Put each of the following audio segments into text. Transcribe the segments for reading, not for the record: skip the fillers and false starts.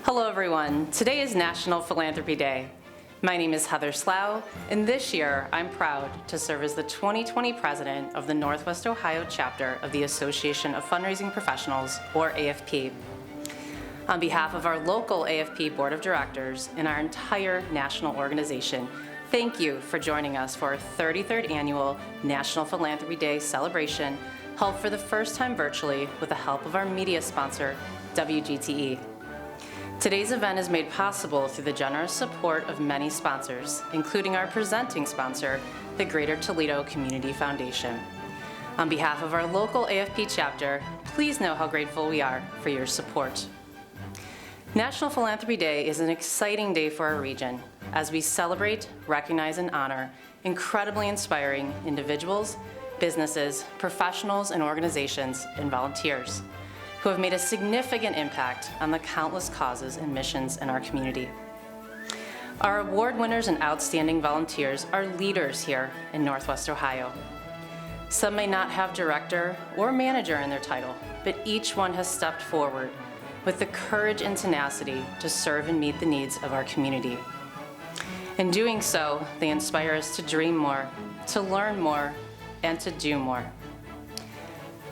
Hello everyone, today is National Philanthropy Day. My name is Heather Slough, and this year I'm proud to serve as the 2020 President of the Northwest Ohio chapter of the Association of Fundraising Professionals, or AFP. On behalf of our local AFP Board of Directors and our entire national organization, thank you for joining us for our 33rd annual National Philanthropy Day celebration, held for the first time virtually with the help of our media sponsor, WGTE. Today's event is made possible through the generous support of many sponsors, including our presenting sponsor, the Greater Toledo Community Foundation. On behalf of our local AFP chapter, please know how grateful we are for your support. National Philanthropy Day is an exciting day for our region as we celebrate, recognize, and honor incredibly inspiring individuals, businesses, professionals, and organizations, and volunteers who have made a significant impact on the countless causes and missions in our community. Our award winners and outstanding volunteers are leaders here in Northwest Ohio. Some may not have director or manager in their title, but each one has stepped forward with the courage and tenacity to serve and meet the needs of our community. In doing so, they inspire us to dream more, to learn more, and to do more.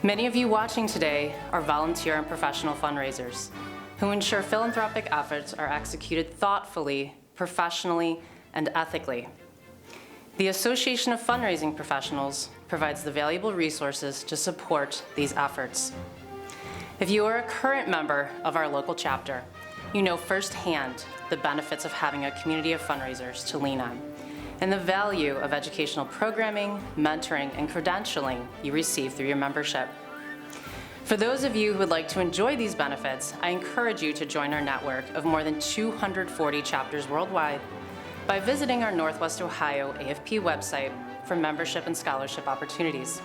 Many of you watching today are volunteer and professional fundraisers who ensure philanthropic efforts are executed thoughtfully, professionally, and ethically. The Association of Fundraising Professionals provides the valuable resources to support these efforts. If you are a current member of our local chapter, you know firsthand the benefits of having a community of fundraisers to lean on, and the value of educational programming, mentoring, and credentialing you receive through your membership. For those of you who would like to enjoy these benefits, I encourage you to join our network of more than 240 chapters worldwide by visiting our Northwest Ohio AFP website for membership and scholarship opportunities.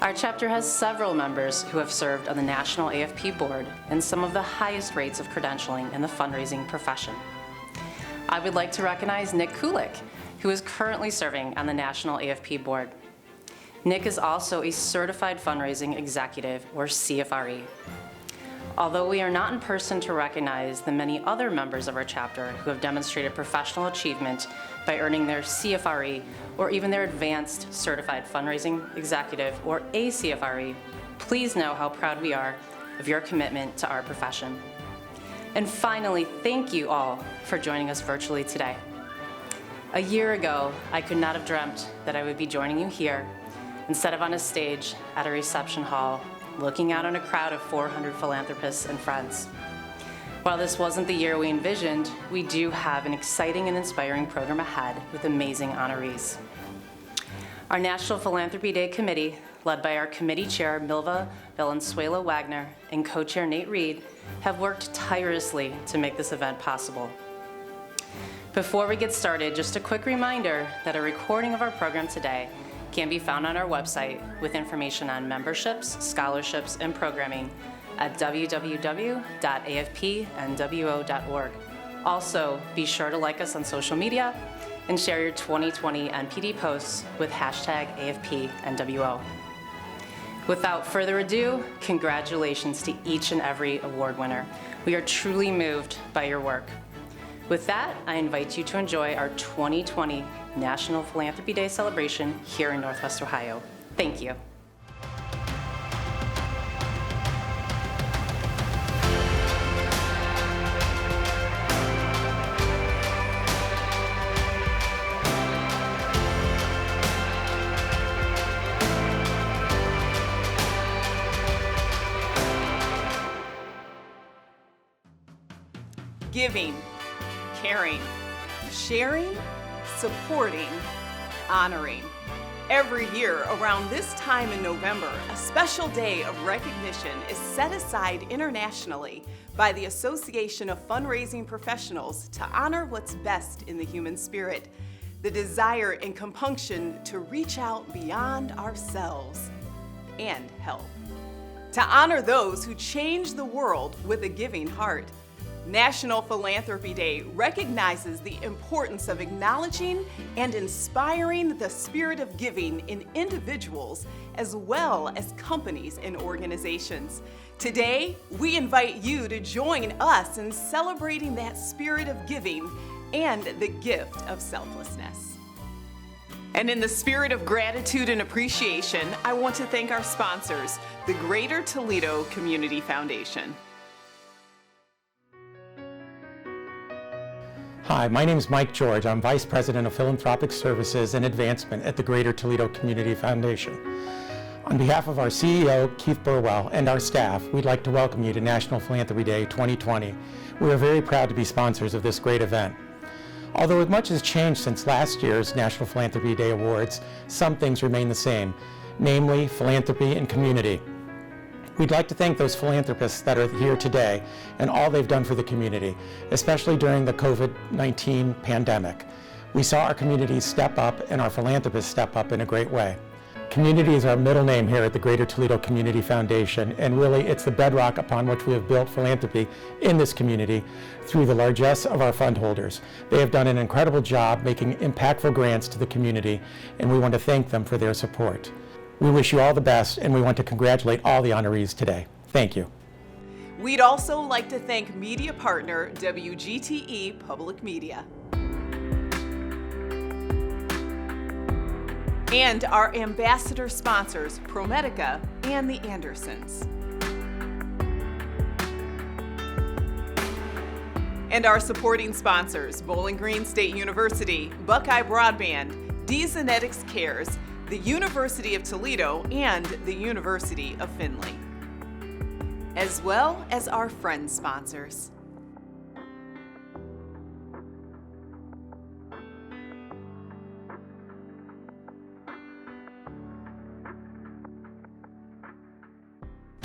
Our chapter has several members who have served on the National AFP Board and some of the highest rates of credentialing in the fundraising profession. I would like to recognize Nick Kulik, who is currently serving on the National AFP Board. Nick is also a Certified Fundraising Executive, or CFRE. Although we are not in person to recognize the many other members of our chapter who have demonstrated professional achievement by earning their CFRE or even their Advanced Certified Fundraising Executive, or ACFRE, please know how proud we are of your commitment to our profession. And finally, thank you all for joining us virtually today. A year ago, I could not have dreamt that I would be joining you here instead of on a stage at a reception hall, looking out on a crowd of 400 philanthropists and friends. While this wasn't the year we envisioned, we do have an exciting and inspiring program ahead with amazing honorees. Our National Philanthropy Day Committee, led by our committee chair, Milva Valenzuela Wagner, and co-chair Nate Reed, have worked tirelessly to make this event possible. Before we get started, just a quick reminder that a recording of our program today can be found on our website with information on memberships, scholarships, and programming at www.afpnwo.org. Also, be sure to like us on social media and share your 2020 NPD posts with hashtag AFPNWO. Without further ado, congratulations to each and every award winner. We are truly moved by your work. With that, I invite you to enjoy our 2020 National Philanthropy Day celebration here in Northwest Ohio. Thank you. Giving, caring, sharing, supporting, honoring. Every year around this time in November, a special day of recognition is set aside internationally by the Association of Fundraising Professionals to honor what's best in the human spirit, the desire and compunction to reach out beyond ourselves and help. To honor those who change the world with a giving heart, National Philanthropy Day recognizes the importance of acknowledging and inspiring the spirit of giving in individuals as well as companies and organizations. Today, we invite you to join us in celebrating that spirit of giving and the gift of selflessness. And in the spirit of gratitude and appreciation, I want to thank our sponsors, the Greater Toledo Community Foundation. Hi, my name is Mike George. I'm Vice President of Philanthropic Services and Advancement at the Greater Toledo Community Foundation. On behalf of our CEO, Keith Burwell, and our staff, we'd like to welcome you to National Philanthropy Day 2020. We are very proud to be sponsors of this great event. Although much has changed since last year's National Philanthropy Day Awards, some things remain the same, namely philanthropy and community. We'd like to thank those philanthropists that are here today and all they've done for the community, especially during the COVID-19 pandemic. We saw our communities step up and our philanthropists step up in a great way. Community is our middle name here at the Greater Toledo Community Foundation, and really it's the bedrock upon which we have built philanthropy in this community through the largesse of our fund holders. They have done an incredible job making impactful grants to the community, and we want to thank them for their support. We wish you all the best, and we want to congratulate all the honorees today. Thank you. We'd also like to thank media partner WGTE Public Media. And our ambassador sponsors, ProMedica and the Andersons. And our supporting sponsors, Bowling Green State University, Buckeye Broadband, D-Zenetics Cares, the University of Toledo, and the University of Findlay, as well as our friend sponsors.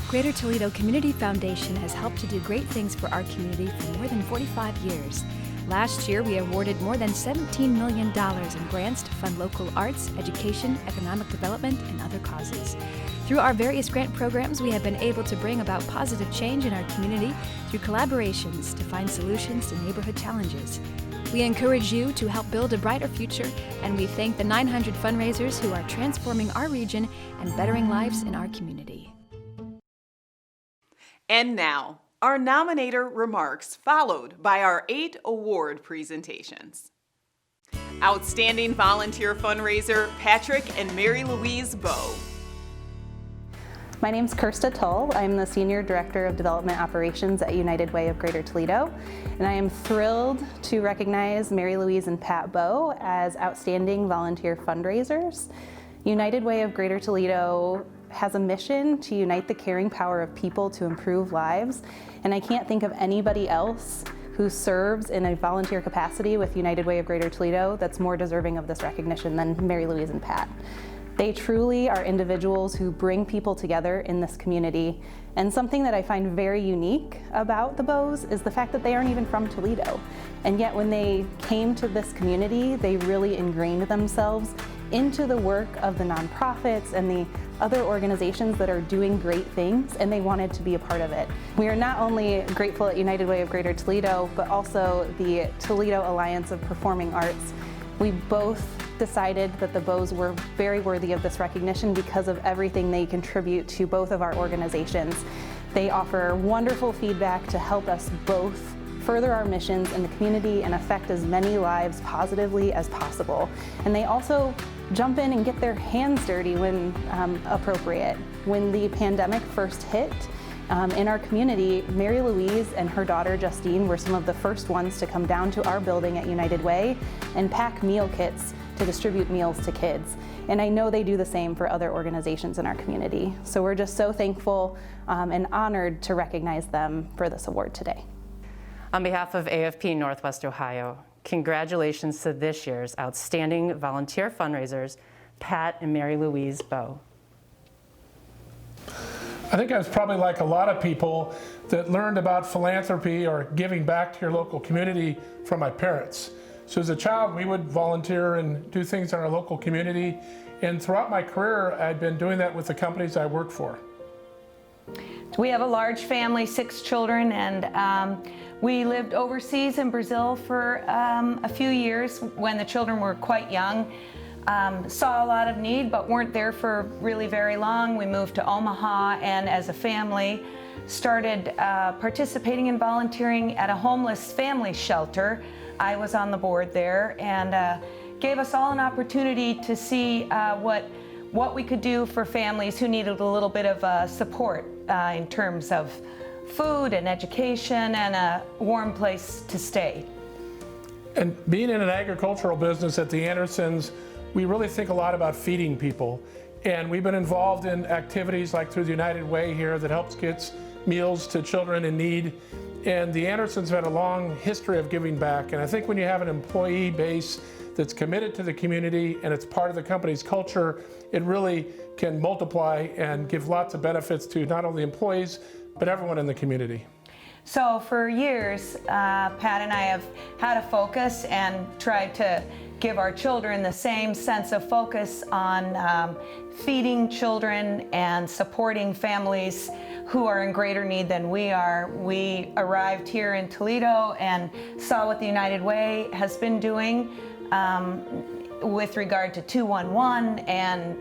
Greater Toledo Community Foundation has helped to do great things for our community for more than 45 years. Last year, we awarded more than $17 million in grants to fund local arts, education, economic development, and other causes. Through our various grant programs, we have been able to bring about positive change in our community through collaborations to find solutions to neighborhood challenges. We encourage you to help build a brighter future, and we thank the 900 fundraisers who are transforming our region and bettering lives in our community. And now, our nominator remarks, followed by our 8 award presentations. Outstanding Volunteer Fundraiser, Patrick and Mary Louise Bowe. My name's Kirsta Tull. I'm the Senior Director of Development Operations at United Way of Greater Toledo, and I am thrilled to recognize Mary Louise and Pat Bowe as Outstanding Volunteer Fundraisers. United Way of Greater Toledo has a mission to unite the caring power of people to improve lives, and I can't think of anybody else who serves in a volunteer capacity with United Way of Greater Toledo that's more deserving of this recognition than Mary Louise and Pat. They truly are individuals who bring people together in this community, and something that I find very unique about the Bowes is the fact that they aren't even from Toledo, and yet when they came to this community, they really ingrained themselves into the work of the nonprofits and the other organizations that are doing great things, and they wanted to be a part of it. We are not only grateful at United Way of Greater Toledo, but also the Toledo Alliance of Performing Arts. We both decided that the Bowes were very worthy of this recognition because of everything they contribute to both of our organizations. They offer wonderful feedback to help us both further our missions in the community and affect as many lives positively as possible. And they also jump in and get their hands dirty when appropriate. When the pandemic first hit in our community, Mary Louise and her daughter Justine were some of the first ones to come down to our building at United Way and pack meal kits to distribute meals to kids. And I know they do the same for other organizations in our community. So we're just so thankful and honored to recognize them for this award today. On behalf of AFP Northwest Ohio, congratulations to this year's Outstanding Volunteer Fundraisers, Pat and Mary Louise Bowe. I think I was probably like a lot of people that learned about philanthropy or giving back to your local community from my parents. So as a child, we would volunteer and do things in our local community. And throughout my career, I'd been doing that with the companies I worked for. We have a large family, 6 children, and we lived overseas in Brazil for a few years when the children were quite young. Saw a lot of need, but weren't there for really very long. We moved to Omaha, and as a family, started participating and volunteering at a homeless family shelter. I was on the board there, and gave us all an opportunity to see what we could do for families who needed a little bit of support in terms of food and education and a warm place to stay. And being in an agricultural business at the Andersons, we really think a lot about feeding people. And we've been involved in activities like through the United Way here that helps get meals to children in need. And the Andersons have had a long history of giving back. And I think when you have an employee base that's committed to the community and it's part of the company's culture, it really can multiply and give lots of benefits to not only employees, but everyone in the community. So for years, Pat and I have had a focus and tried to give our children the same sense of focus on feeding children and supporting families who are in greater need than we are. We arrived here in Toledo and saw what the United Way has been doing with regard to 211 and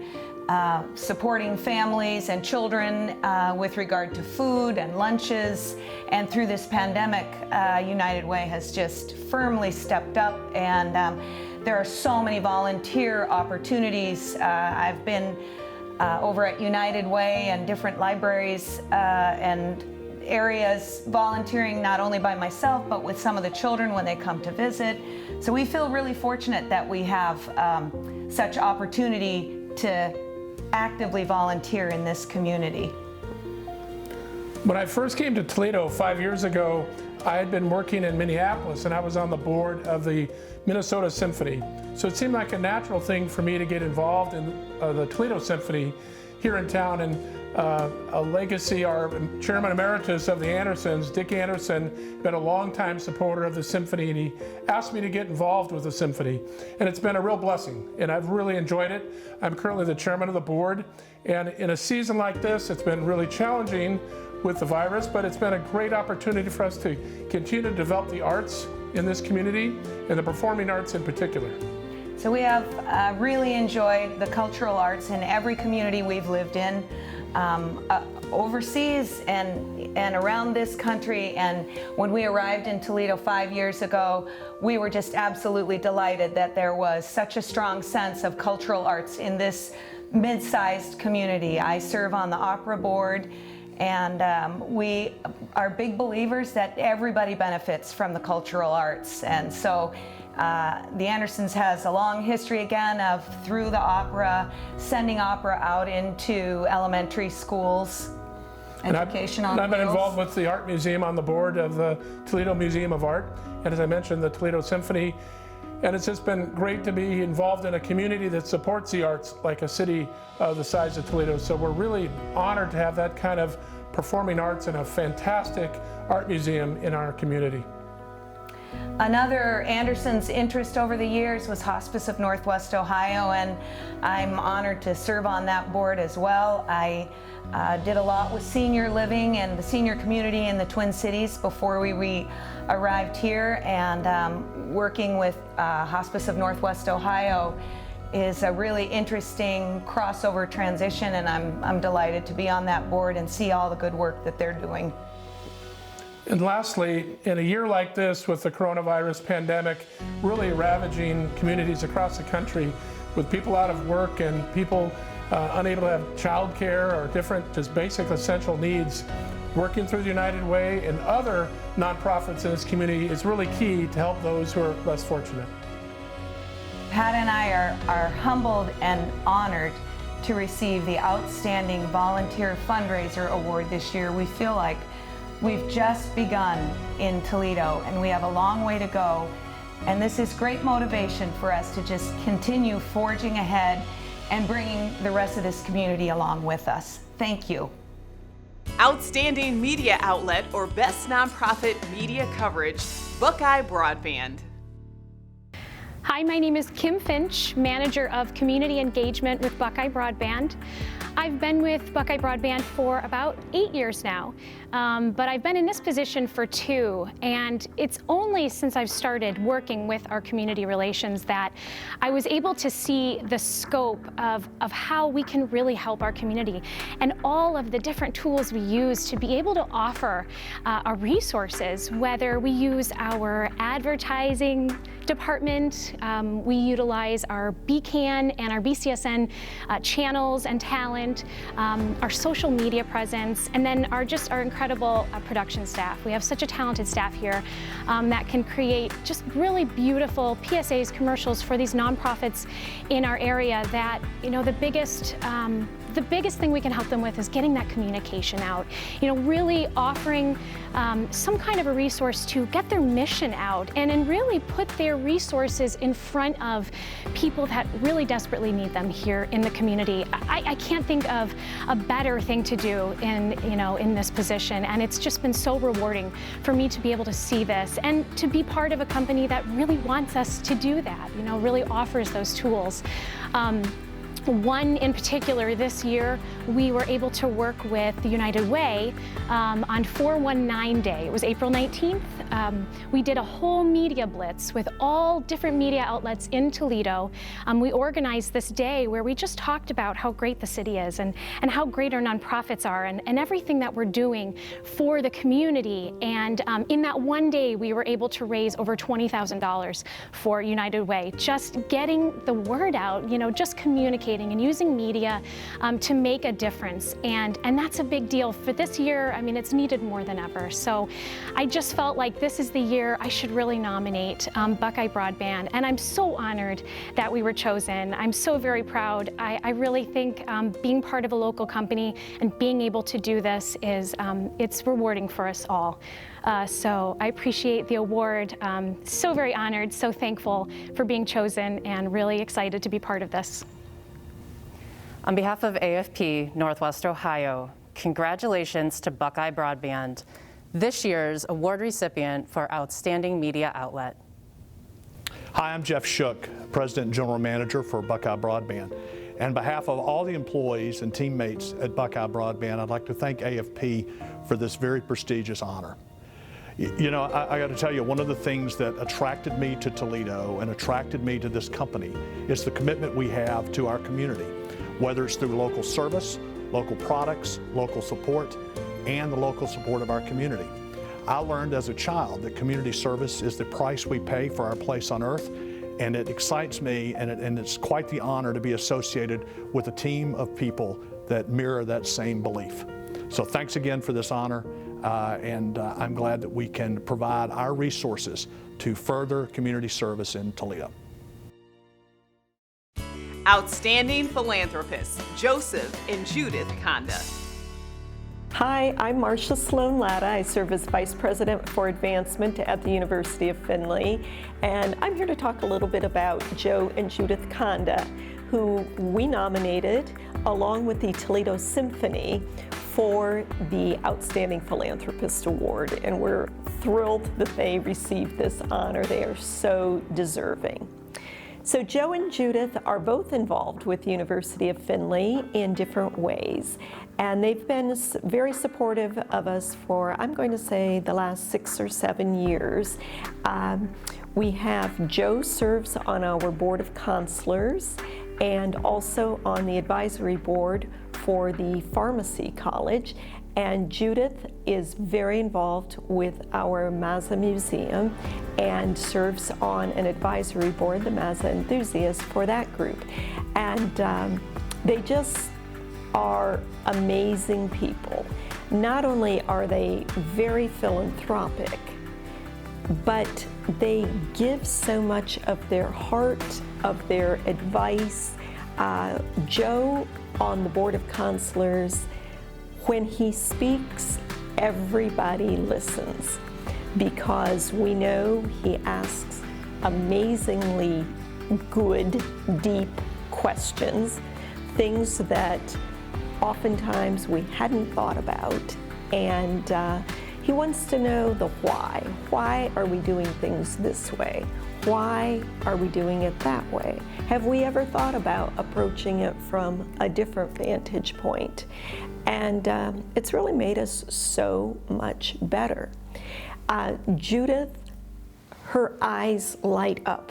supporting families and children with regard to food and lunches. And through this pandemic, United Way has just firmly stepped up, and there are so many volunteer opportunities. I've been over at United Way and different libraries and areas volunteering not only by myself but with some of the children when they come to visit. So we feel really fortunate that we have such opportunity to actively volunteer in this community. When I first came to Toledo 5 years ago, I had been working in Minneapolis and I was on the board of the Minnesota Symphony. So it seemed like a natural thing for me to get involved in the Toledo Symphony here in town. And a legacy, our chairman emeritus of the Andersons, Dick Anderson, been a longtime supporter of the symphony, and he asked me to get involved with the symphony. And it's been a real blessing, and I've really enjoyed it. I'm currently the chairman of the board, and in a season like this, it's been really challenging with the virus, but it's been a great opportunity for us to continue to develop the arts in this community, and the performing arts in particular. So we have really enjoyed the cultural arts in every community we've lived in, overseas and around this country. And when we arrived in Toledo 5 years ago, we were just absolutely delighted that there was such a strong sense of cultural arts in this mid-sized community. I serve on the opera board, and we are big believers that everybody benefits from the cultural arts. And so the Andersons has a long history again of, through the opera, sending opera out into elementary schools, education on I've been wheels. involved with the Art Museum on the board of the Toledo Museum of Art, and as I mentioned, the Toledo Symphony. And it's just been great to be involved in a community that supports the arts like a city the size of Toledo. So we're really honored to have that kind of performing arts and a fantastic art museum in our community. Another Anderson's interest over the years was Hospice of Northwest Ohio, and I'm honored to serve on that board as well. I did a lot with senior living and the senior community in the Twin Cities before we arrived here, and working with Hospice of Northwest Ohio is a really interesting crossover transition, and I'm delighted to be on that board and see all the good work that they're doing. And lastly, in a year like this with the coronavirus pandemic really ravaging communities across the country, with people out of work and people unable to have childcare or different just basic essential needs, working through the United Way and other nonprofits in this community is really key to help those who are less fortunate. Pat and I are humbled and honored to receive the Outstanding Volunteer Fundraiser Award this year. We feel like we've just begun in Toledo, and we have a long way to go. And this is great motivation for us to just continue forging ahead and bringing the rest of this community along with us. Thank you. Outstanding Media Outlet or Best Nonprofit Media Coverage, Buckeye Broadband. Hi, my name is Kim Finch, Manager of Community Engagement with Buckeye Broadband. I've been with Buckeye Broadband for about 8 years now, but I've been in this position for 2, and it's only since I've started working with our community relations that I was able to see the scope of how we can really help our community and all of the different tools we use to be able to offer our resources, whether we use our advertising department, we utilize our BCAN and our BCSN channels and talent, our social media presence, and then our incredible production staff. We have such a talented staff here that can create just really beautiful PSAs, commercials for these nonprofits in our area that, you know, the biggest thing we can help them with is getting that communication out. You know, really offering some kind of a resource to get their mission out and really put their resources in front of people that really desperately need them here in the community. I can't think of a better thing to do in this position, and it's just been so rewarding for me to be able to see this and to be part of a company that really wants us to do that, you know, really offers those tools. One in particular this year, we were able to work with the United Way on 419 Day. It was April 19th. We did a whole media blitz with all different media outlets in Toledo. We organized this day where we just talked about how great the city is and how great our nonprofits are and everything that we're doing for the community. And in that one day, we were able to raise over $20,000 for United Way. Just getting the word out, you know, just communicating and using media to make a difference. And that's a big deal. For this year, I mean, it's needed more than ever. So I just felt like this is the year I should really nominate Buckeye Broadband. And I'm so honored that we were chosen. I'm so very proud. I really think being part of a local company and being able to do this is, it's rewarding for us all. So I appreciate the award. So very honored, so thankful for being chosen and really excited to be part of this. On behalf of AFP Northwest Ohio, congratulations to Buckeye Broadband, this year's award recipient for Outstanding Media Outlet. Hi, I'm Jeff Shook, President and General Manager for Buckeye Broadband. And on behalf of all the employees and teammates at Buckeye Broadband, I'd like to thank AFP for this very prestigious honor. You know, I got to tell you, one of the things that attracted me to Toledo and attracted me to this company is the commitment we have to our community, whether it's through local service, local products, local support, and the local support of our community. I learned as a child that community service is the price we pay for our place on earth, and it excites me, and it's quite the honor to be associated with a team of people that mirror that same belief. So thanks again for this honor, and I'm glad that we can provide our resources to further community service in Toledo. Outstanding philanthropists, Joseph and Judith Conda. Hi, I'm Marcia Sloan Latta. I serve as Vice President for Advancement at the University of Findlay, and I'm here to talk a little bit about Joe and Judith Conda, who we nominated along with the Toledo Symphony for the Outstanding Philanthropist Award, and we're thrilled that they received this honor. They are so deserving. So Joe and Judith are both involved with the University of Findlay in different ways, and they've been very supportive of us for, I'm going to say, the last 6 or 7 years. We have Joe serves on our Board of Counselors and also on the advisory board for the Pharmacy College, and Judith is very involved with our Mazza Museum and serves on an advisory board, the Mazza Enthusiasts, for that group. And they just are amazing people. Not only are they very philanthropic, but they give so much of their heart, of their advice. Joe on the Board of Counselors, when he speaks, everybody listens, because we know he asks amazingly good, deep questions, things that oftentimes we hadn't thought about, and he wants to know the why. Why are we doing things this way? Why are we doing it that way? Have we ever thought about approaching it from a different vantage point? And it's really made us so much better. Judith, her eyes light up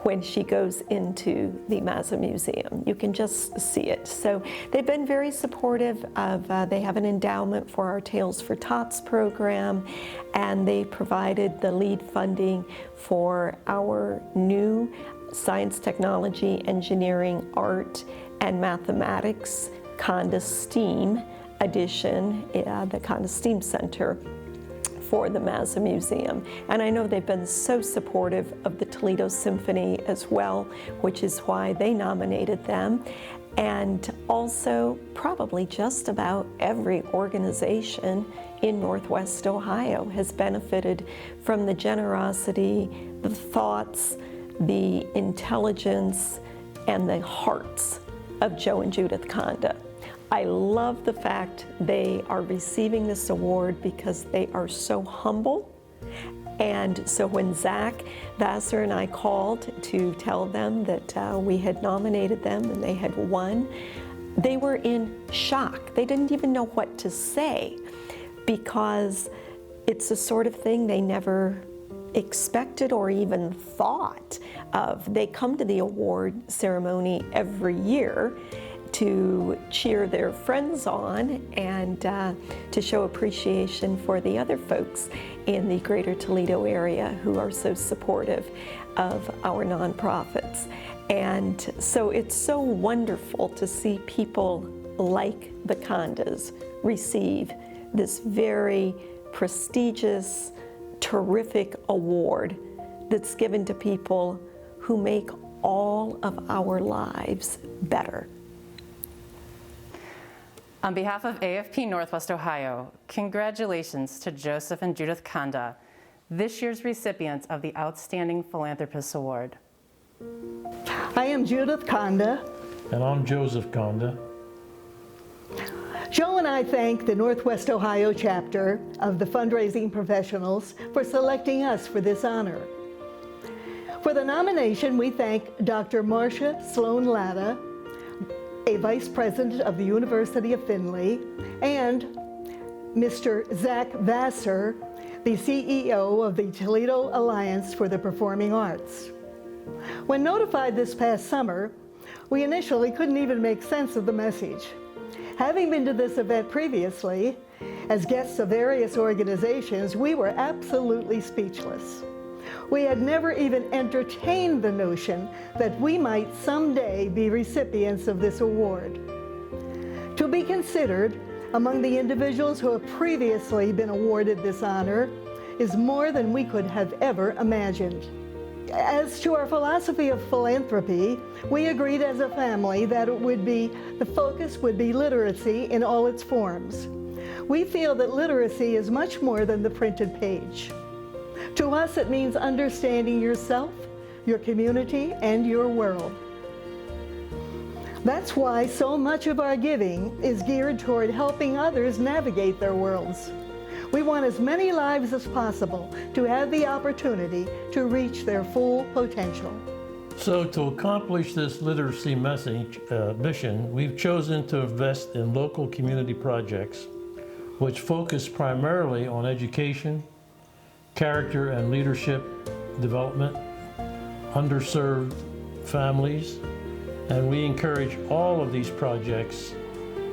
when she goes into the Mazza Museum. You can just see it. So they've been very supportive of, they have an endowment for our Tales for Tots program, and they provided the lead funding for our new science, technology, engineering, art, and mathematics Conda STEAM edition, the Conda STEAM Center for the Mazza Museum. And I know they've been so supportive of the Toledo Symphony as well, which is why they nominated them. And also probably just about every organization in Northwest Ohio has benefited from the generosity, the thoughts, the intelligence, and the hearts of Joe and Judith Conda. I love the fact they are receiving this award because they are so humble. And so when Zach Vassar and I called to tell them that we had nominated them and they had won, they were in shock. They didn't even know what to say because it's the sort of thing they never expected or even thought of. They come to the award ceremony every year to cheer their friends on and to show appreciation for the other folks in the greater Toledo area who are so supportive of our nonprofits. And so it's so wonderful to see people like the Condas receive this very prestigious, terrific award that's given to people who make all of our lives better. On behalf of AFP Northwest Ohio, congratulations to Joseph and Judith Conda, this year's recipients of the Outstanding Philanthropist Award. I am Judith Conda. And I'm Joseph Conda. Joe and I thank the Northwest Ohio chapter of the Fundraising Professionals for selecting us for this honor. For the nomination, we thank Dr. Marcia Sloan Latta, a Vice President of the University of Findlay, and Mr. Zach Vassar, the CEO of the Toledo Alliance for the Performing Arts. When notified this past summer, we initially couldn't even make sense of the message. Having been to this event previously, as guests of various organizations, we were absolutely speechless. We had never even entertained the notion that we might someday be recipients of this award. To be considered among the individuals who have previously been awarded this honor is more than we could have ever imagined. As to our philosophy of philanthropy, we agreed as a family that the focus would be literacy in all its forms. We feel that literacy is much more than the printed page. To us, it means understanding yourself, your community, and your world. That's why so much of our giving is geared toward helping others navigate their worlds. We want as many lives as possible to have the opportunity to reach their full potential. So to accomplish this literacy mission, we've chosen to invest in local community projects which focus primarily on education, character and leadership development, underserved families, and we encourage all of these projects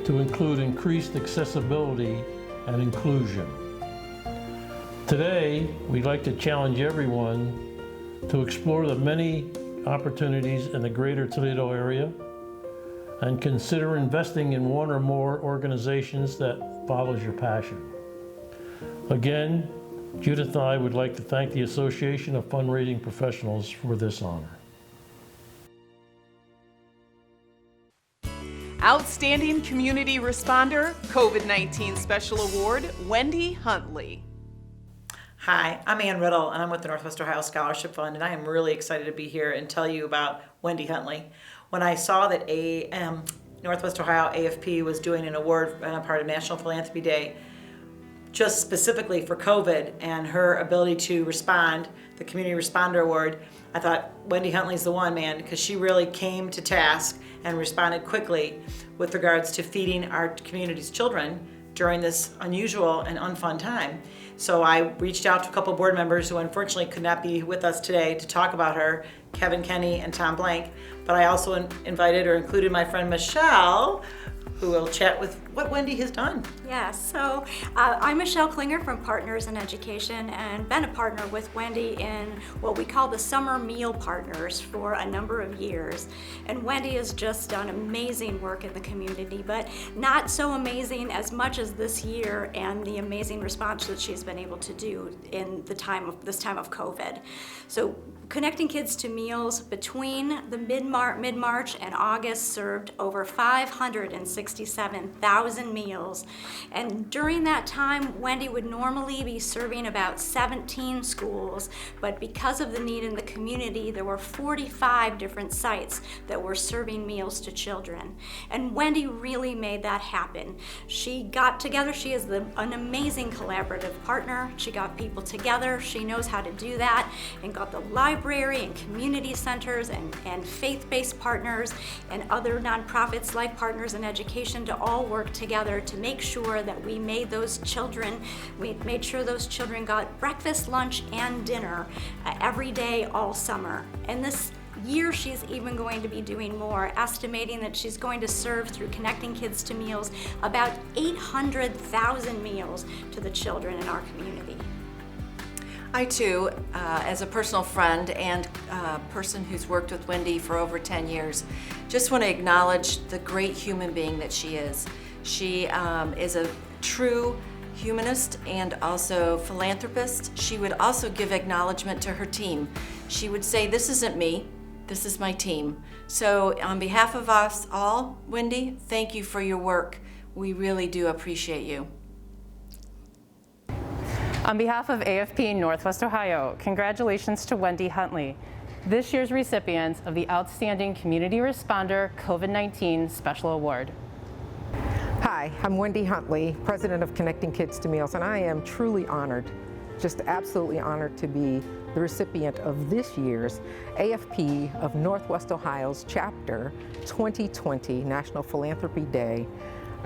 to include increased accessibility and inclusion. Today, we'd like to challenge everyone to explore the many opportunities in the greater Toledo area and consider investing in one or more organizations that follows your passion. Again, Judith and I would like to thank the Association of Fundraising Professionals for this honor. Outstanding Community Responder, COVID-19 Special Award, Wendy Huntley. Hi, I'm Ann Riddle, and I'm with the Northwest Ohio Scholarship Fund, and I am really excited to be here and tell you about Wendy Huntley. When I saw that Northwest Ohio AFP was doing an award part of National Philanthropy Day, just specifically for COVID and her ability to respond, the Community Responder Award, I thought Wendy Huntley's the one, man, because she really came to task and responded quickly with regards to feeding our community's children during this unusual and unfun time. So I reached out to a couple board members who unfortunately could not be with us today to talk about her, Kevin Kenny and Tom Blank, but I also invited or included my friend Michelle, who will chat with what Wendy has done. Yeah, so I'm Michelle Klinger from Partners in Education and been a partner with Wendy in what we call the Summer Meal Partners for a number of years. And Wendy has just done amazing work in the community, but not so amazing as much as this year and the amazing response that she's been able to do in this time of COVID. So Connecting Kids to Meals between the mid-March and August served over 567,000 meals. And during that time, Wendy would normally be serving about 17 schools, but because of the need in the community, there were 45 different sites that were serving meals to children. And Wendy really made that happen. She got together, she is an amazing collaborative partner. She got people together, she knows how to do that, and got the library and community centers and faith-based partners and other nonprofits, life partners in education to all work together to make sure that we made sure those children got breakfast, lunch, and dinner every day all summer. And this year she's even going to be doing more, estimating that she's going to serve through Connecting Kids to Meals about 800,000 meals to the children in our community. I too, as a personal friend and a person who's worked with Wendy for over 10 years, just want to acknowledge the great human being that she is. She is a true humanist and also philanthropist. She would also give acknowledgement to her team. She would say, "This isn't me, this is my team." So on behalf of us all, Wendy, thank you for your work. We really do appreciate you. On behalf of AFP Northwest Ohio, congratulations to Wendy Huntley, this year's recipient of the Outstanding Community Responder COVID-19 Special Award. Hi, I'm Wendy Huntley, President of Connecting Kids to Meals, and I am truly honored, just absolutely honored to be the recipient of this year's AFP of Northwest Ohio's Chapter 2020 National Philanthropy Day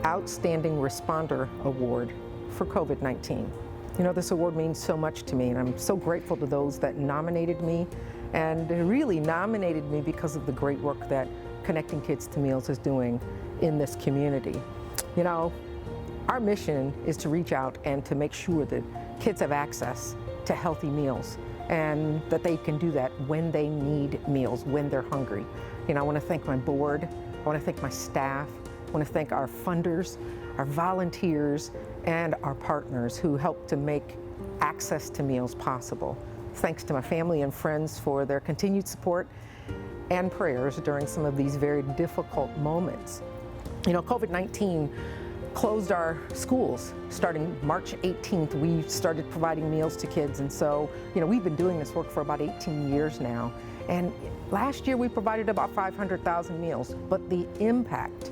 Outstanding Responder Award for COVID-19. You know, this award means so much to me, and I'm so grateful to those that nominated me, and really nominated me because of the great work that Connecting Kids to Meals is doing in this community. You know, our mission is to reach out and to make sure that kids have access to healthy meals, and that they can do that when they need meals, when they're hungry. You know, I want to thank my board, I want to thank my staff, I want to thank our funders, our volunteers, and our partners who help to make access to meals possible. Thanks to my family and friends for their continued support and prayers during some of these very difficult moments. You know, COVID-19 closed our schools. Starting March 18th, we started providing meals to kids, and so, you know, we've been doing this work for about 18 years now. And last year we provided about 500,000 meals, but the impact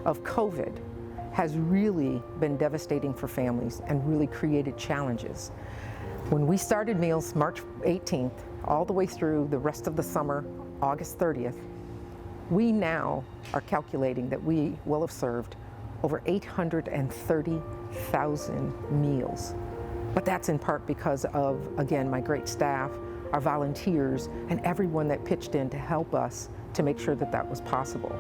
of COVID has really been devastating for families and really created challenges. When we started meals March 18th, all the way through the rest of the summer, August 30th, we now are calculating that we will have served over 830,000 meals. But that's in part because of, again, my great staff, our volunteers, and everyone that pitched in to help us to make sure that that was possible.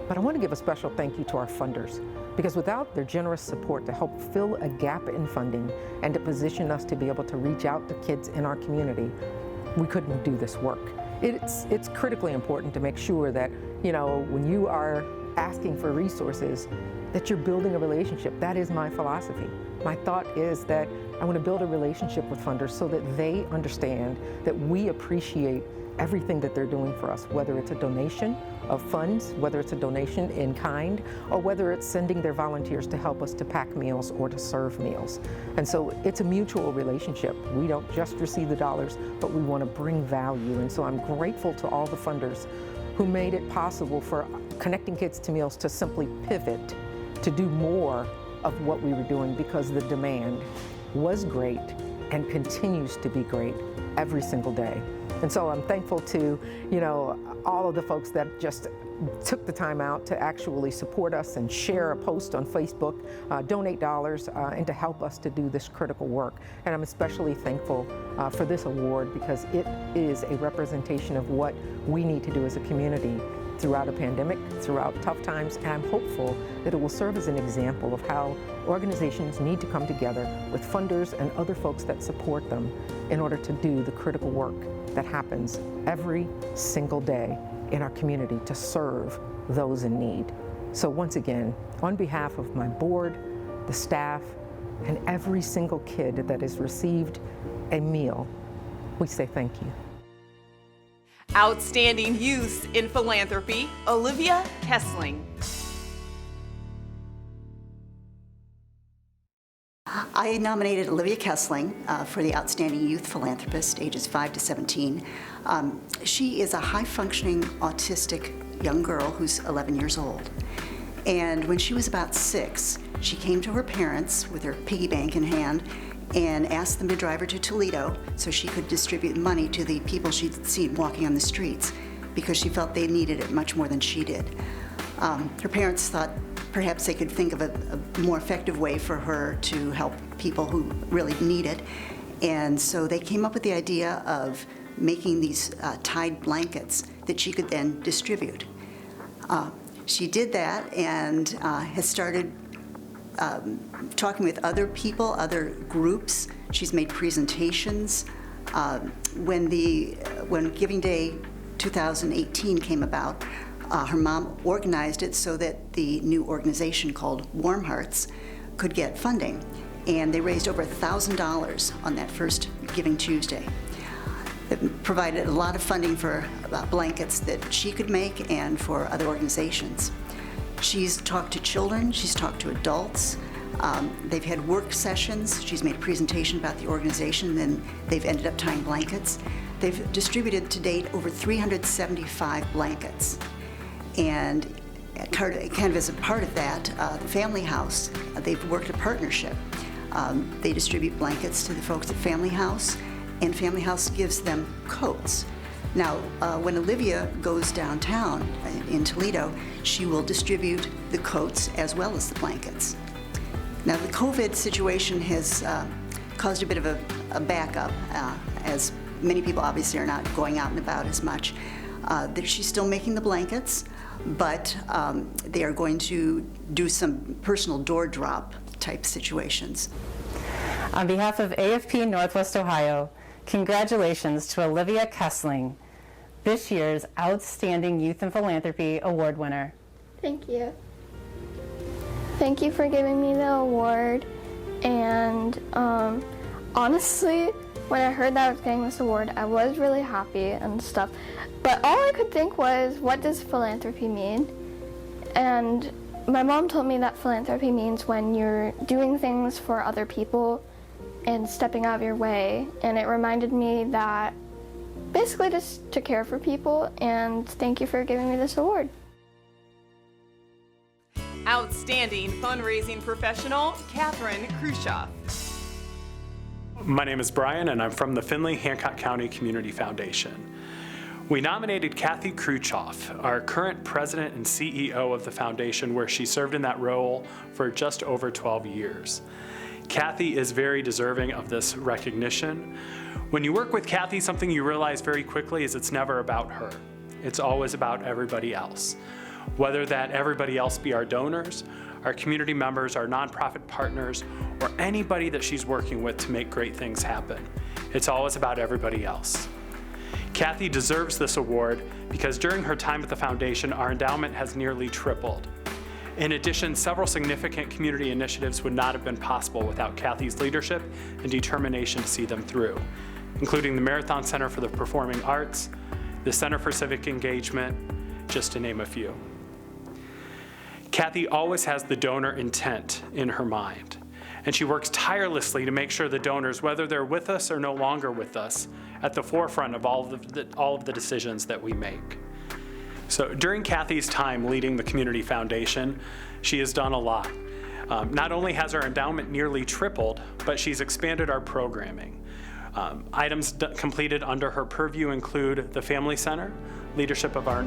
But I want to give a special thank you to our funders, because without their generous support to help fill a gap in funding and to position us to be able to reach out to kids in our community, we couldn't do this work. It's critically important to make sure that, you know, when you are asking for resources, that you're building a relationship. That is my philosophy. My thought is that I want to build a relationship with funders so that they understand that we appreciate everything that they're doing for us, whether it's a donation of funds, whether it's a donation in kind, or whether it's sending their volunteers to help us to pack meals or to serve meals. And so it's a mutual relationship. We don't just receive the dollars, but we want to bring value. And so I'm grateful to all the funders who made it possible for Connecting Kids to Meals to simply pivot to do more of what we were doing, because the demand was great and continues to be great every single day. And so I'm thankful to, all of the folks that just took the time out to actually support us and share a post on Facebook, donate dollars, and to help us to do this critical work. And I'm especially thankful for this award because it is a representation of what we need to do as a community throughout a pandemic, throughout tough times, and I'm hopeful that it will serve as an example of how organizations need to come together with funders and other folks that support them in order to do the critical work that happens every single day in our community to serve those in need. So once again, on behalf of my board, the staff, and every single kid that has received a meal, we say thank you. Outstanding Youth in Philanthropy, Olivia Kessling. I nominated Olivia Kessling for the Outstanding Youth Philanthropist, ages 5 to 17. She is a high-functioning autistic young girl who's 11 years old. And when she was about 6, she came to her parents with her piggy bank in hand and asked them to drive her to Toledo so she could distribute money to the people she'd seen walking on the streets because she felt they needed it much more than she did. Her parents thought perhaps they could think of a more effective way for her to help people who really need it. And so they came up with the idea of making these tied blankets that she could then distribute. She did that and has started talking with other people, other groups. She's made presentations. When Giving Day 2018 came about, her mom organized it so that the new organization called Warm Hearts could get funding. And they raised over $1,000 on that first Giving Tuesday. It provided a lot of funding for blankets that she could make and for other organizations. She's talked to children, she's talked to adults. They've had work sessions. She's made a presentation about the organization, then they've ended up tying blankets. They've distributed to date over 375 blankets. And kind of as a part of that, the Family House, they've worked a partnership. They distribute blankets to the folks at Family House, and Family House gives them coats. Now, when Olivia goes downtown in Toledo, she will distribute the coats as well as the blankets. Now, the COVID situation has caused a bit of a backup, as many people obviously are not going out and about as much. She's still making the blankets, but they are going to do some personal door drop type situations. On behalf of AFP Northwest Ohio, congratulations to Olivia Kessling, this year's Outstanding Youth in Philanthropy Award winner. Thank you. Thank you for giving me the award, and honestly, when I heard that I was getting this award, I was really happy and stuff, but all I could think was, what does philanthropy mean? And my mom told me that philanthropy means when you're doing things for other people and stepping out of your way, and it reminded me that basically just to care for people, and thank you for giving me this award. Outstanding Fundraising Professional, Catherine Khrushchev. My name is Brian, and I'm from the Findlay-Hancock County Community Foundation. We nominated Kathy Khrushchev, our current president and CEO of the foundation, where she served in that role for just over 12 years. Kathy is very deserving of this recognition. When you work with Kathy, something you realize very quickly is it's never about her. It's always about everybody else. Whether that everybody else be our donors, our community members, our nonprofit partners, or anybody that she's working with to make great things happen. It's always about everybody else. Kathy deserves this award because during her time at the foundation, our endowment has nearly tripled. In addition, several significant community initiatives would not have been possible without Kathy's leadership and determination to see them through, including the Marathon Center for the Performing Arts, the Center for Civic Engagement, just to name a few. Kathy always has the donor intent in her mind, and she works tirelessly to make sure the donors, whether they're with us or no longer with us, at the forefront of all of the decisions that we make. So during Kathy's time leading the Community Foundation, she has done a lot. Not only has our endowment nearly tripled, but she's expanded our programming. Items completed under her purview include the Family Center, leadership of our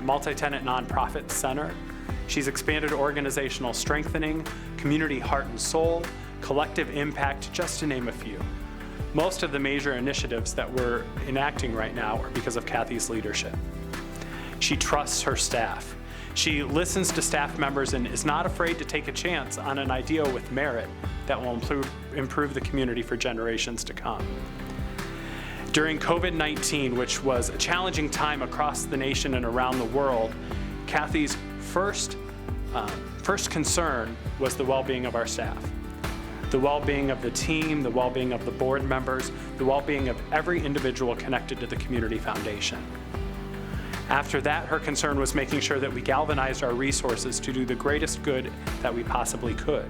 multi-tenant nonprofit center. She's expanded organizational strengthening, community heart and soul, collective impact, just to name a few. Most of the major initiatives that we're enacting right now are because of Kathy's leadership. She trusts her staff. She listens to staff members and is not afraid to take a chance on an idea with merit that will improve the community for generations to come. During COVID-19, which was a challenging time across the nation and around the world, Kathy's first concern was the well-being of our staff. The well-being of the team, the well-being of the board members, the well-being of every individual connected to the Community Foundation. After that, her concern was making sure that we galvanized our resources to do the greatest good that we possibly could,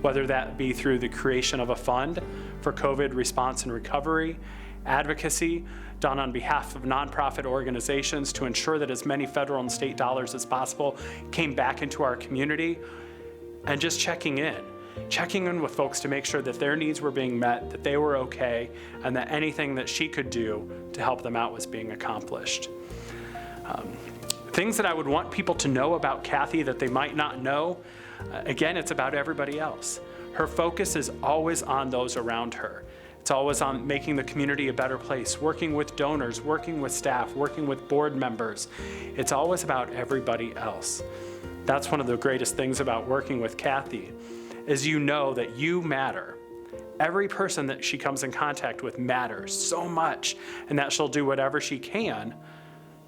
whether that be through the creation of a fund for COVID response and recovery, advocacy done on behalf of nonprofit organizations to ensure that as many federal and state dollars as possible came back into our community, and just checking in with folks to make sure that their needs were being met, that they were okay, and that anything that she could do to help them out was being accomplished. Things that I would want people to know about Kathy that they might not know, again, it's about everybody else. Her focus is always on those around her. It's always on making the community a better place, working with donors, working with staff, working with board members. It's always about everybody else. That's one of the greatest things about working with Kathy, is you know that you matter. Every person that she comes in contact with matters so much, and that she'll do whatever she can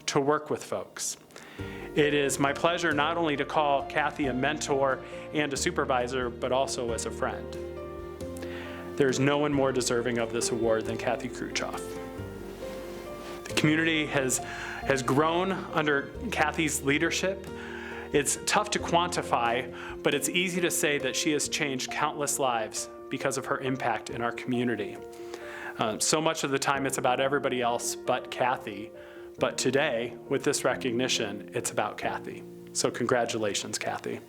to work with folks. It is my pleasure not only to call Kathy a mentor and a supervisor, but also as a friend. There's no one more deserving of this award than Kathy Kruchoff. The community has grown under Kathy's leadership. It's tough to quantify, but it's easy to say that she has changed countless lives because of her impact in our community. So much of the time it's about everybody else but Kathy, but today, with this recognition, it's about Kathy. So congratulations, Kathy.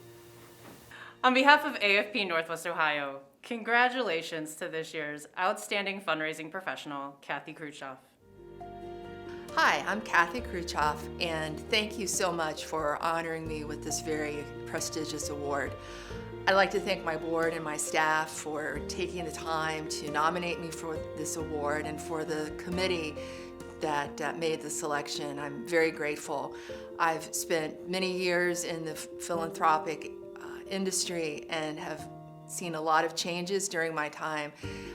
On behalf of AFP Northwest Ohio, congratulations to this year's Outstanding Fundraising Professional, Kathy Kruchoff. Hi, I'm Kathy Kruchoff, and thank you so much for honoring me with this very prestigious award. I'd like to thank my board and my staff for taking the time to nominate me for this award, and for the committee that made the selection. I'm very grateful. I've spent many years in the philanthropic industry and have seen a lot of changes during my time,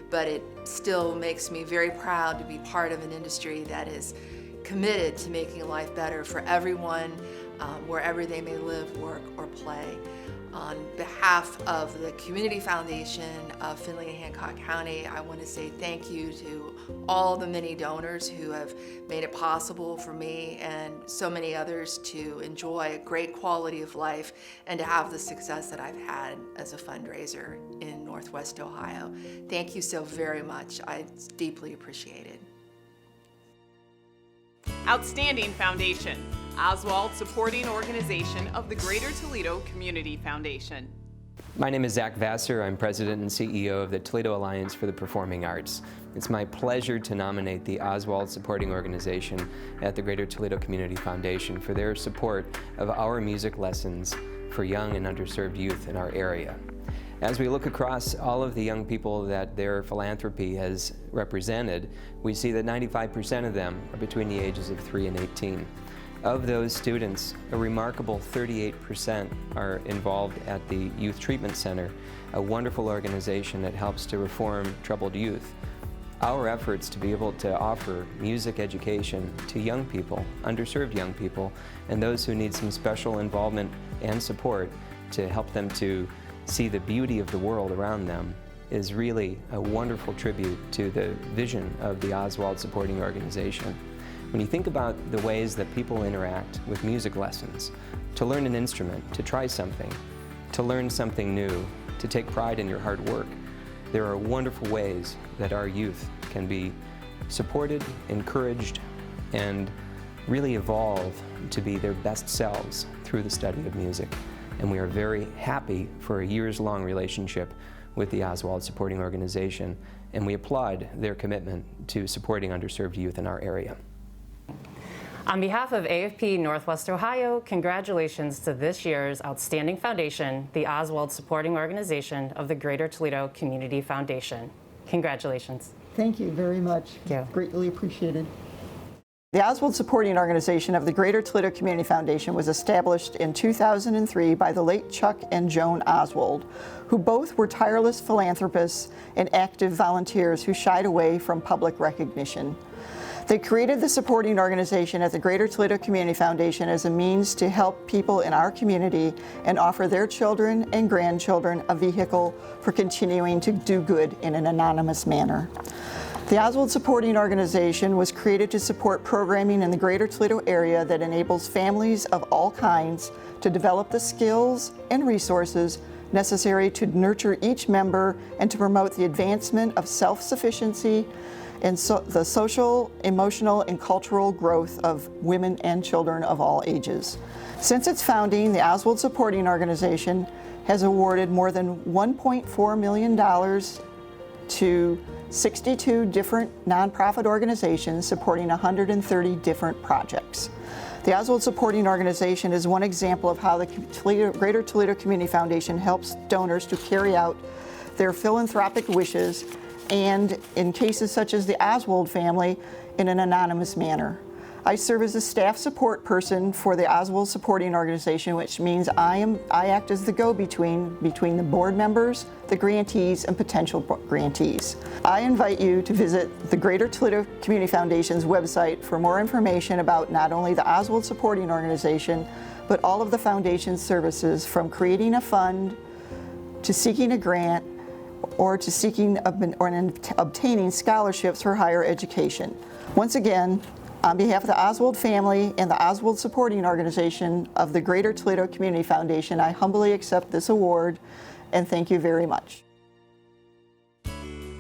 but it still makes me very proud to be part of an industry that is committed to making life better for everyone, wherever they may live, work, or play. On behalf of the Community Foundation of Findlay and Hancock County, I want to say thank you to all the many donors who have made it possible for me and so many others to enjoy a great quality of life and to have the success that I've had as a fundraiser in Northwest Ohio. Thank you so very much. I deeply appreciate it. Outstanding Foundation, Oswald Supporting Organization of the Greater Toledo Community Foundation. My name is Zach Vassar. I'm President and CEO of the Toledo Alliance for the Performing Arts. It's my pleasure to nominate the Oswald Supporting Organization at the Greater Toledo Community Foundation for their support of our music lessons for young and underserved youth in our area. As we look across all of the young people that their philanthropy has represented, we see that 95% of them are between the ages of 3 and 18. Of those students, a remarkable 38% are involved at the Youth Treatment Center, a wonderful organization that helps to reform troubled youth. Our efforts to be able to offer music education to young people, underserved young people, and those who need some special involvement and support to help them to see the beauty of the world around them is really a wonderful tribute to the vision of the Oswald Supporting Organization. When you think about the ways that people interact with music lessons, to learn an instrument, to try something, to learn something new, to take pride in your hard work, there are wonderful ways that our youth can be supported, encouraged, and really evolve to be their best selves through the study of music. and we are very happy for a years-long relationship with the Oswald Supporting Organization, and we applaud their commitment to supporting underserved youth in our area. On behalf of AFP Northwest Ohio, congratulations to this year's outstanding foundation, the Oswald Supporting Organization of the Greater Toledo Community Foundation. Congratulations. Thank you very much. Thank you. Greatly appreciated. The Oswald Supporting Organization of the Greater Toledo Community Foundation was established in 2003 by the late Chuck and Joan Oswald, who both were tireless philanthropists and active volunteers who shied away from public recognition. They created the supporting organization at the Greater Toledo Community Foundation as a means to help people in our community and offer their children and grandchildren a vehicle for continuing to do good in an anonymous manner. The Oswald Supporting Organization was created to support programming in the Greater Toledo area that enables families of all kinds to develop the skills and resources necessary to nurture each member and to promote the advancement of self-sufficiency and the social, emotional, and cultural growth of women and children of all ages. Since its founding, the Oswald Supporting Organization has awarded more than $1.4 million to 62 different nonprofit organizations supporting 130 different projects. The Oswald Supporting Organization is one example of how the Greater Toledo Community Foundation helps donors to carry out their philanthropic wishes, and in cases such as the Oswald family, in an anonymous manner. I serve as a staff support person for the Oswald Supporting Organization, which means I act as the go-between between the board members, the grantees, and potential grantees. I invite you to visit the Greater Toledo Community Foundation's website for more information about not only the Oswald Supporting Organization, but all of the foundation's services, from creating a fund to seeking a grant, or to seeking or obtaining scholarships for higher education. Once again, on behalf of the Oswald family and the Oswald Supporting Organization of the Greater Toledo Community Foundation, I humbly accept this award and thank you very much.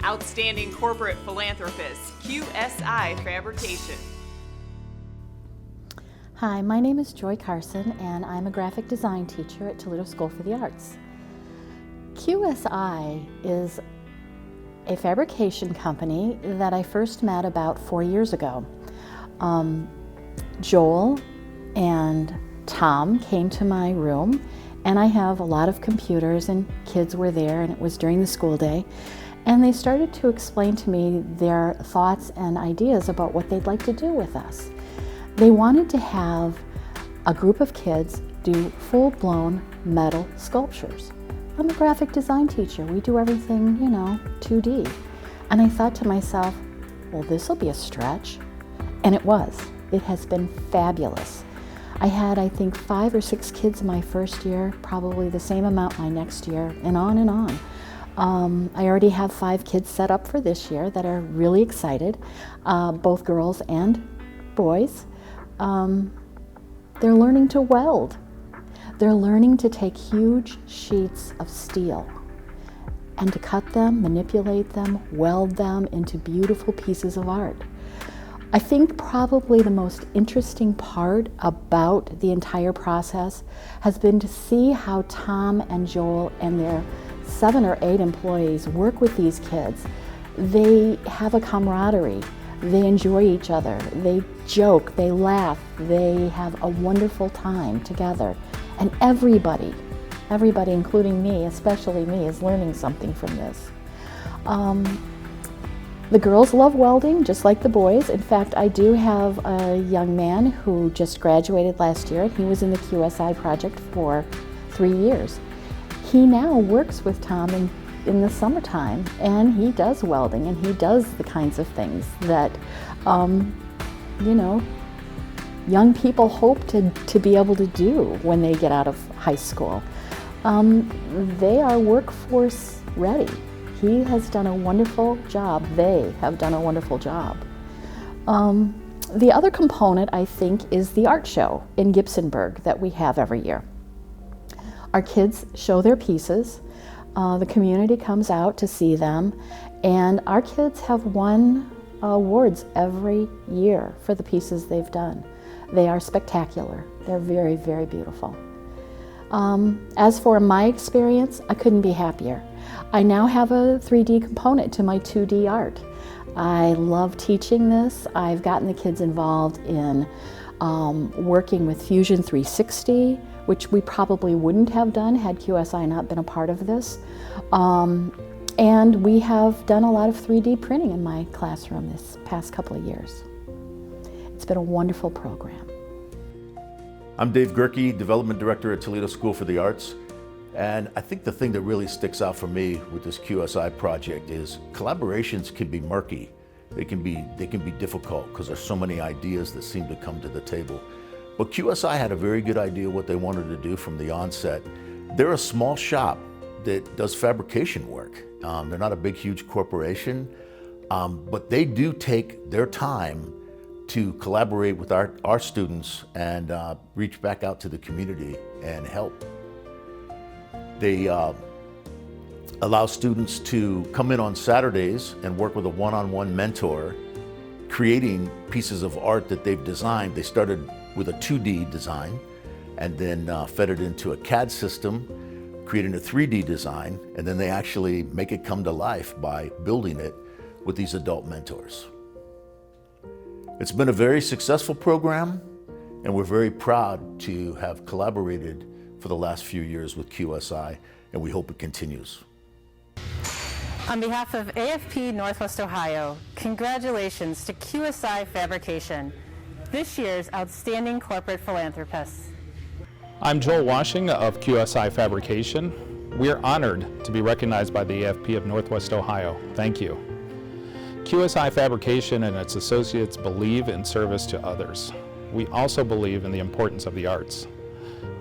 Outstanding Corporate Philanthropist, QSI Fabrication. Hi, my name is Joy Carson and I'm a graphic design teacher at Toledo School for the Arts. QSI is a fabrication company that I first met about 4 years ago. Joel and Tom came to my room, and I have a lot of computers and kids were there, and it was during the school day, and they started to explain to me their thoughts and ideas about what they'd like to do with us. They wanted to have a group of kids do full-blown metal sculptures. I'm a graphic design teacher. We do everything, 2D. And I thought to myself, well, this will be a stretch. And it was. It has been fabulous. I had, I think, 5 or 6 kids my first year, probably the same amount my next year, and on and on. I already have 5 kids set up for this year that are really excited, both girls and boys. They're learning to weld. They're learning to take huge sheets of steel and to cut them, manipulate them, weld them into beautiful pieces of art. I think probably the most interesting part about the entire process has been to see how Tom and Joel and their 7 or 8 employees work with these kids. They have a camaraderie. They enjoy each other. They joke, they laugh, they have a wonderful time together. And everybody, including me, especially me, is learning something from this. The girls love welding, just like the boys. In fact, I do have a young man who just graduated last year, and he was in the QSI project for 3 years. He now works with Tom in the summertime, and he does welding, and he does the kinds of things that, young people hope to be able to do when they get out of high school. They are workforce ready. He has done a wonderful job. They have done a wonderful job. The other component, I think, is the art show in Gibsonburg that we have every year. Our kids show their pieces. The community comes out to see them, and our kids have won awards every year for the pieces they've done. They are spectacular. They're very, very beautiful. As for my experience, I couldn't be happier. I now have a 3D component to my 2D art. I love teaching this. I've gotten the kids involved in working with Fusion 360, which we probably wouldn't have done had QSI not been a part of this. And we have done a lot of 3D printing in my classroom this past couple of years. It's been a wonderful program. I'm Dave Gerke, Development Director at Toledo School for the Arts. And I think the thing that really sticks out for me with this QSI project is collaborations can be murky. They can be difficult because there's so many ideas that seem to come to the table. But QSI had a very good idea what they wanted to do from the onset. They're a small shop that does fabrication work. They're not a big, huge corporation, but they do take their time to collaborate with our students and reach back out to the community and help. They allow students to come in on Saturdays and work with a one-on-one mentor, creating pieces of art that they've designed. They started with a 2D design and then fed it into a CAD system, creating a 3D design, and then they actually make it come to life by building it with these adult mentors. It's been a very successful program, and we're very proud to have collaborated for the last few years with QSI, and we hope it continues. On behalf of AFP Northwest Ohio, congratulations to QSI Fabrication, this year's Outstanding Corporate Philanthropist. I'm Joel Washing of QSI Fabrication. We are honored to be recognized by the AFP of Northwest Ohio. Thank you. QSI Fabrication and its associates believe in service to others. We also believe in the importance of the arts.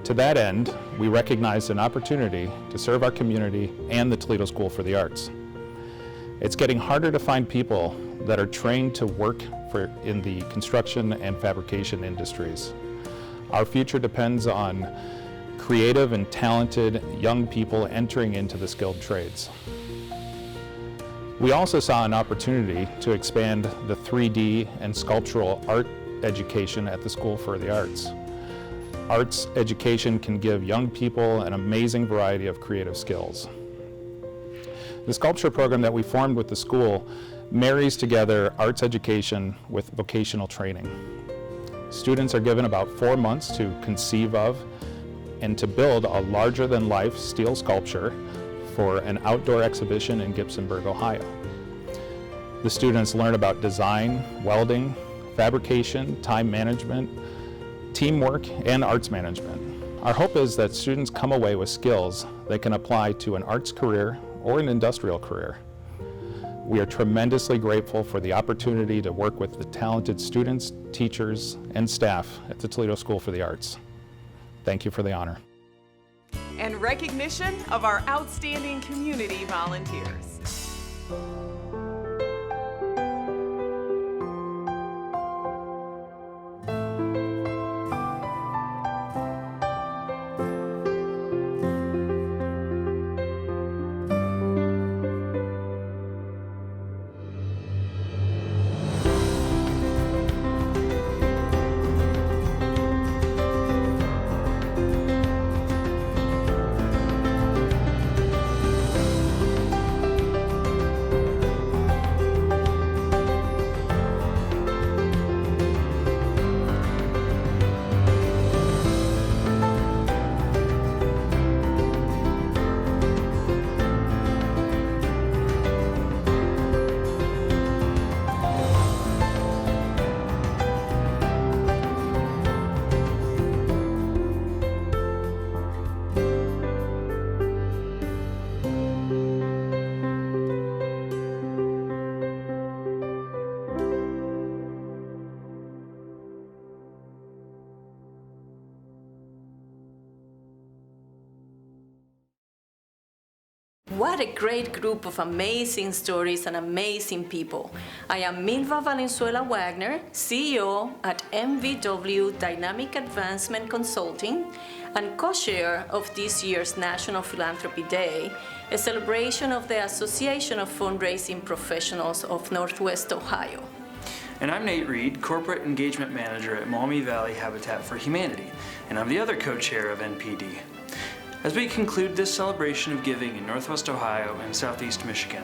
To that end, we recognized an opportunity to serve our community and the Toledo School for the Arts. It's getting harder to find people that are trained to work in the construction and fabrication industries. Our future depends on creative and talented young people entering into the skilled trades. We also saw an opportunity to expand the 3D and sculptural art education at the School for the Arts. Arts education can give young people an amazing variety of creative skills. The sculpture program that we formed with the school marries together arts education with vocational training. Students are given about 4 months to conceive of and to build a larger-than-life steel sculpture for an outdoor exhibition in Gibsonburg, Ohio. The students learn about design, welding, fabrication, time management, teamwork, and arts management. Our hope is that students come away with skills they can apply to an arts career or an industrial career. We are tremendously grateful for the opportunity to work with the talented students, teachers, and staff at the Toledo School for the Arts. Thank you for the honor. And recognition of our outstanding community volunteers. What a great group of amazing stories and amazing people. I am Milva Valenzuela Wagner, CEO at MVW Dynamic Advancement Consulting and co-chair of this year's National Philanthropy Day, a celebration of the Association of Fundraising Professionals of Northwest Ohio. And I'm Nate Reed, Corporate Engagement Manager at Maumee Valley Habitat for Humanity, and I'm the other co-chair of NPD. As we conclude this celebration of giving in Northwest Ohio and Southeast Michigan,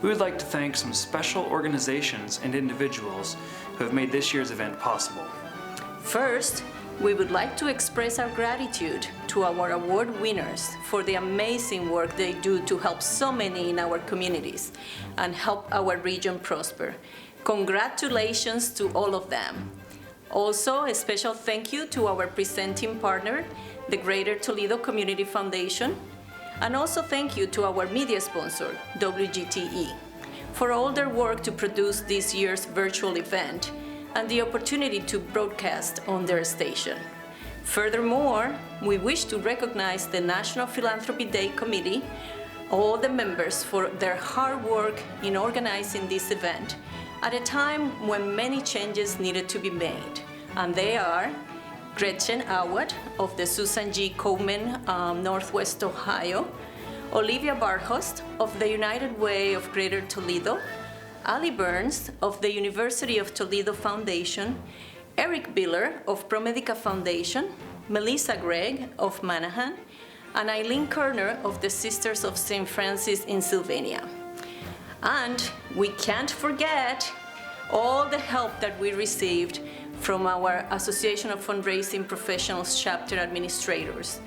we would like to thank some special organizations and individuals who have made this year's event possible. First, we would like to express our gratitude to our award winners for the amazing work they do to help so many in our communities and help our region prosper. Congratulations to all of them. Also, a special thank you to our presenting partner, the Greater Toledo Community Foundation, and also thank you to our media sponsor, WGTE, for all their work to produce this year's virtual event and the opportunity to broadcast on their station. Furthermore, we wish to recognize the National Philanthropy Day Committee, all the members for their hard work in organizing this event at a time when many changes needed to be made. And they are Gretchen Awad of the Susan G. Komen, Northwest Ohio, Olivia Barhost of the United Way of Greater Toledo, Ali Burns of the University of Toledo Foundation, Eric Biller of ProMedica Foundation, Melissa Gregg of Manahan, and Eileen Kerner of the Sisters of St. Francis in Sylvania. And we can't forget all the help that we received from our Association of Fundraising Professionals chapter administrators,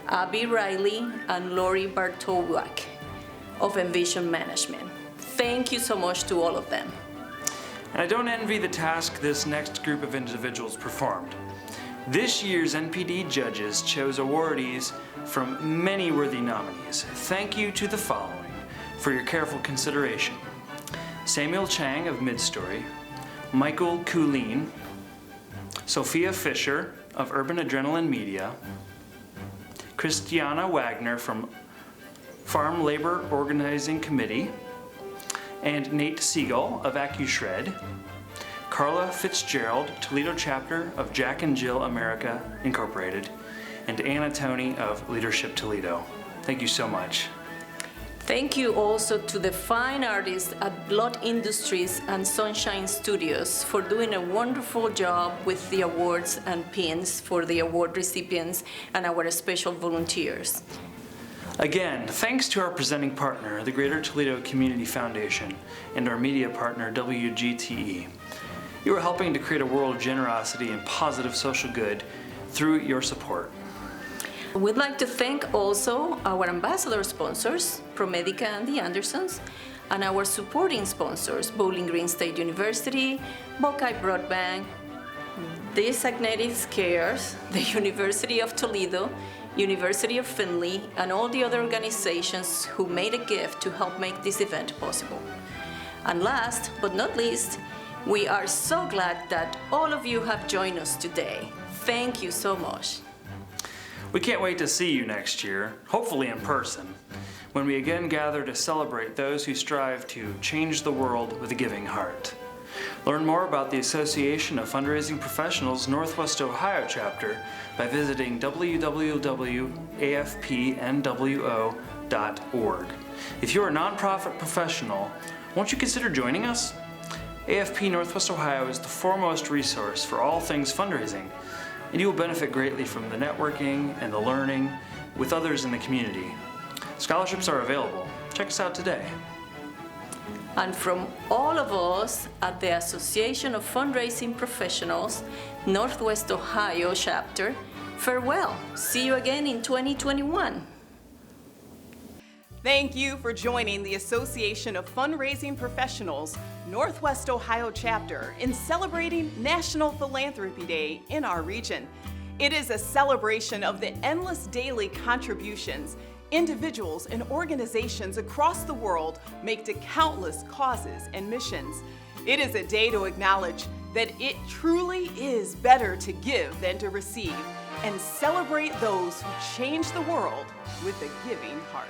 Abby Riley and Lori Bartowak of Envision Management. Thank you so much to all of them. And I don't envy the task this next group of individuals performed. This year's NPD judges chose awardees from many worthy nominees. Thank you to the following for your careful consideration: Samuel Chang of Midstory, Michael Kulin, Sophia Fisher of Urban Adrenaline Media, Christiana Wagner from Farm Labor Organizing Committee, and Nate Siegel of AccuShred, Carla Fitzgerald, Toledo chapter of Jack and Jill America Incorporated, and Anna Toney of Leadership Toledo. Thank you so much. Thank you also to the fine artists at Blood Industries and Sunshine Studios for doing a wonderful job with the awards and pins for the award recipients and our special volunteers. Again, thanks to our presenting partner, the Greater Toledo Community Foundation, and our media partner, WGTE. You are helping to create a world of generosity and positive social good through your support. We'd like to thank also our ambassador sponsors, ProMedica and the Andersons, and our supporting sponsors, Bowling Green State University, Buckeye Broadband, Designated Skiers, the University of Toledo, University of Findlay, and all the other organizations who made a gift to help make this event possible. And last but not least, we are so glad that all of you have joined us today. Thank you so much. We can't wait to see you next year, hopefully in person, when we again gather to celebrate those who strive to change the world with a giving heart. Learn more about the Association of Fundraising Professionals Northwest Ohio chapter by visiting www.afpnwo.org. If you're a nonprofit professional, won't you consider joining us? AFP Northwest Ohio is the foremost resource for all things fundraising, and you will benefit greatly from the networking and the learning with others in the community. Scholarships are available. Check us out today. And from all of us at the Association of Fundraising Professionals, Northwest Ohio chapter, farewell. See you again in 2021. Thank you for joining the Association of Fundraising Professionals Northwest Ohio chapter in celebrating National Philanthropy Day in our region. It is a celebration of the endless daily contributions individuals and organizations across the world make to countless causes and missions. It is a day to acknowledge that it truly is better to give than to receive, and celebrate those who change the world with a giving heart.